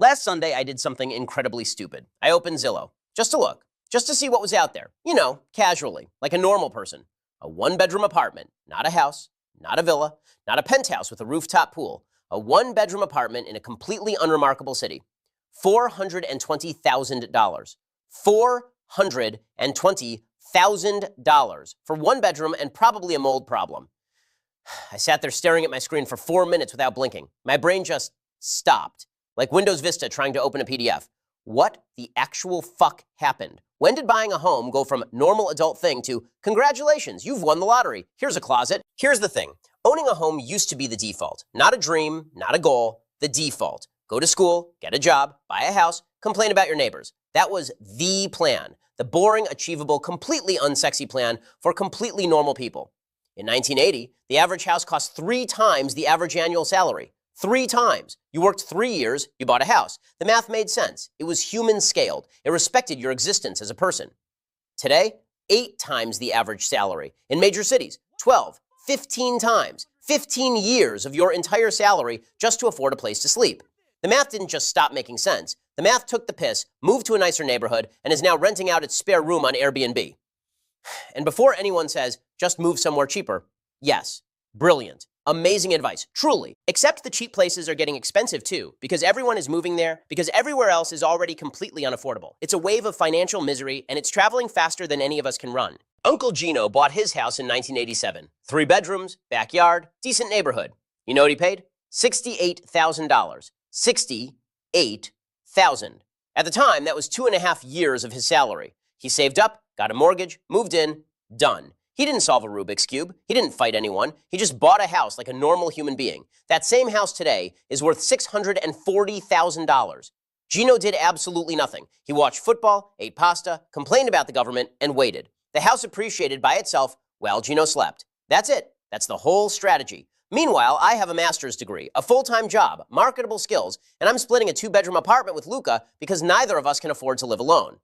Last Sunday, I did something incredibly stupid. I opened Zillow, just to look, just to see what was out there. You know, casually, like a normal person. A one-bedroom apartment, not a house, not a villa, not a penthouse with a rooftop pool. A one-bedroom apartment in a completely unremarkable city. $420,000. $420,000 for one bedroom and probably a mold problem. I sat there staring at my screen for 4 minutes without blinking. My brain just stopped, like Windows Vista trying to open a PDF. What the actual fuck happened? When did buying a home go from normal adult thing to, congratulations, you've won the lottery, here's a closet? Here's the thing. Owning a home used to be the default. Not a dream, not a goal, the default. Go to school, get a job, buy a house, complain about your neighbors. That was the plan. The boring, achievable, completely unsexy plan for completely normal people. In 1980, the average house cost 3 times the average annual salary. 3 times. You worked 3 years, you bought a house. The math made sense. It was human scaled. It respected your existence as a person. Today, 8 times the average salary. In major cities, 12, 15 times. 15 years of your entire salary just to afford a place to sleep. The math didn't just stop making sense. The math took the piss, moved to a nicer neighborhood, and is now renting out its spare room on Airbnb. And before anyone says, just move somewhere cheaper, yes, brilliant, amazing advice, truly. Except the cheap places are getting expensive too, because everyone is moving there, because everywhere else is already completely unaffordable. It's a wave of financial misery, and it's traveling faster than any of us can run. Uncle Gino bought his house in 1987. 3 bedrooms, backyard, decent neighborhood. You know what he paid? $68,000. $68,000. At the time, that was 2.5 years of his salary. He saved up, got a mortgage, moved in, done. He didn't solve a Rubik's Cube. He didn't fight anyone. He just bought a house like a normal human being. That same house today is worth $640,000. Gino did absolutely nothing. He watched football, ate pasta, complained about the government, and waited. The house appreciated by itself while Gino slept. That's it. That's the whole strategy. Meanwhile, I have a master's degree, a full-time job, marketable skills, and I'm splitting a 2-bedroom apartment with Luca because neither of us can afford to live alone.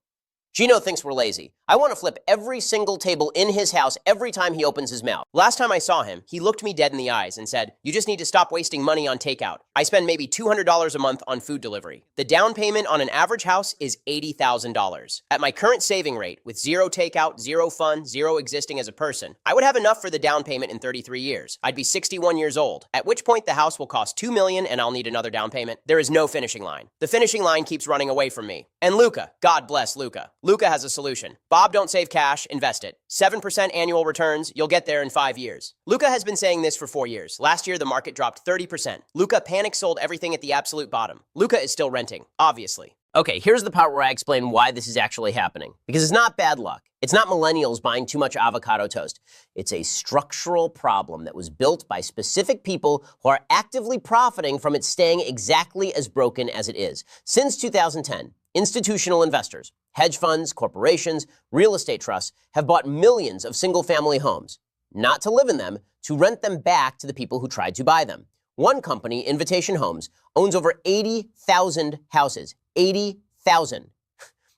Gino thinks we're lazy. I want to flip every single table in his house every time he opens his mouth. Last time I saw him, he looked me dead in the eyes and said, "You just need to stop wasting money on takeout. I spend maybe $200 a month on food delivery. The down payment on an average house is $80,000. At my current saving rate, with 0 takeout, 0 fun, 0 existing as a person, I would have enough for the down payment in 33 years. I'd be 61 years old. At which point the house will cost $2 million and I'll need another down payment. There is no finishing line. The finishing line keeps running away from me." And Luca, God bless Luca. Luca has a solution. Bob, don't save cash, invest it. 7% annual returns, you'll get there in 5 years. Luca has been saying this for 4 years. Last year, the market dropped 30%. Luca panic sold everything at the absolute bottom. Luca is still renting, obviously. Okay, here's the part where I explain why this is actually happening. Because it's not bad luck. It's not millennials buying too much avocado toast. It's a structural problem that was built by specific people who are actively profiting from it staying exactly as broken as it is. Since 2010, institutional investors, hedge funds, corporations, real estate trusts have bought millions of single-family homes, not to live in them, to rent them back to the people who tried to buy them. One company, Invitation Homes, owns over 80,000 houses. 80,000.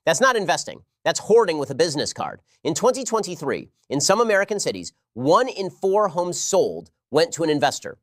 That's not investing. That's hoarding with a business card. In 2023, in some American cities, 1 in 4 homes sold went to an investor.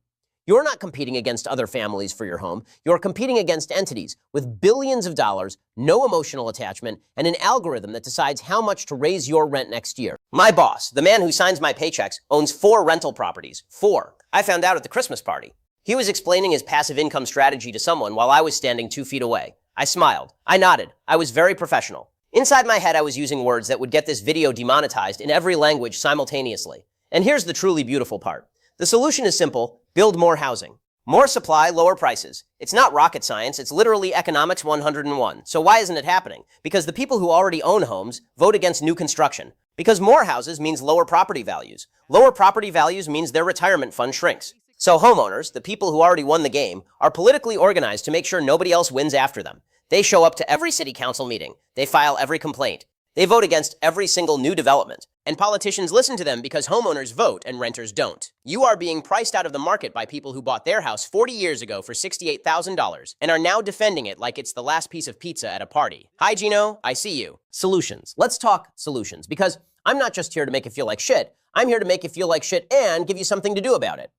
You're not competing against other families for your home. You're competing against entities with billions of dollars, no emotional attachment, and an algorithm that decides how much to raise your rent next year. My boss, the man who signs my paychecks, owns 4 rental properties. 4. I found out at the Christmas party. He was explaining his passive income strategy to someone while I was standing 2 feet away. I smiled. I nodded. I was very professional. Inside my head, I was using words that would get this video demonetized in every language simultaneously. And here's the truly beautiful part. The solution is simple: build more housing. More supply, lower prices. It's not rocket science, it's literally economics 101. So why isn't it happening? Because the people who already own homes vote against new construction. Because more houses means lower property values. Lower property values means their retirement fund shrinks. So homeowners, the people who already won the game, are politically organized to make sure nobody else wins after them. They show up to every city council meeting. They file every complaint. They vote against every single new development. And politicians listen to them because homeowners vote and renters don't. You are being priced out of the market by people who bought their house 40 years ago for $68,000 and are now defending it like it's the last piece of pizza at a party. Hi, Gino. I see you. Solutions. Let's talk solutions, because I'm not just here to make you feel like shit. I'm here to make you feel like shit and give you something to do about it.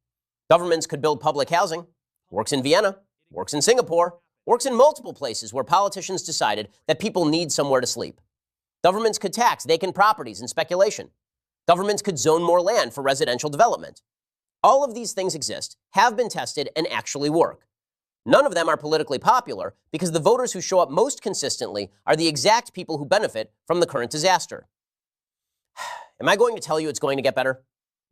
Governments could build public housing. Works in Vienna. Works in Singapore. Works in multiple places where politicians decided that people need somewhere to sleep. Governments could tax vacant properties and speculation. Governments could zone more land for residential development. All of these things exist, have been tested, and actually work. None of them are politically popular because the voters who show up most consistently are the exact people who benefit from the current disaster. Am I going to tell you it's going to get better?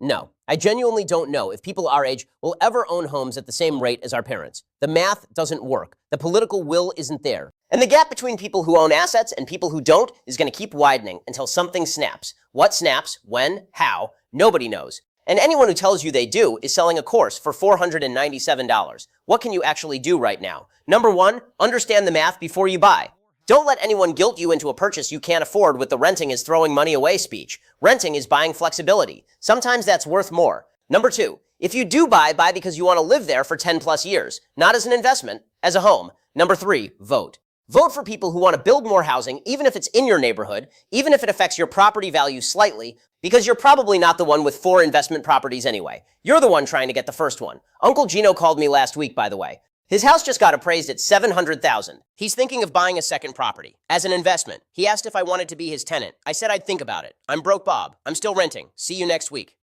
No. I genuinely don't know if people our age will ever own homes at the same rate as our parents. The math doesn't work. The political will isn't there. And the gap between people who own assets and people who don't is going to keep widening until something snaps. What snaps, when, how, nobody knows. And anyone who tells you they do is selling a course for $497. What can you actually do right now? Number one, understand the math before you buy. Don't let anyone guilt you into a purchase you can't afford with the renting is throwing money away speech. Renting is buying flexibility. Sometimes that's worth more. Number two, if you do buy because you want to live there for 10 plus years, not as an investment, as a home. Number three, vote. Vote for people who want to build more housing, even if it's in your neighborhood, even if it affects your property value slightly, because you're probably not the one with 4 investment properties anyway. You're the one trying to get the first one. Uncle Gino called me last week, by the way. His house just got appraised at $700,000. He's thinking of buying a second property as an investment. He asked if I wanted to be his tenant. I said I'd think about it. I'm broke Bob. I'm still renting. See you next week.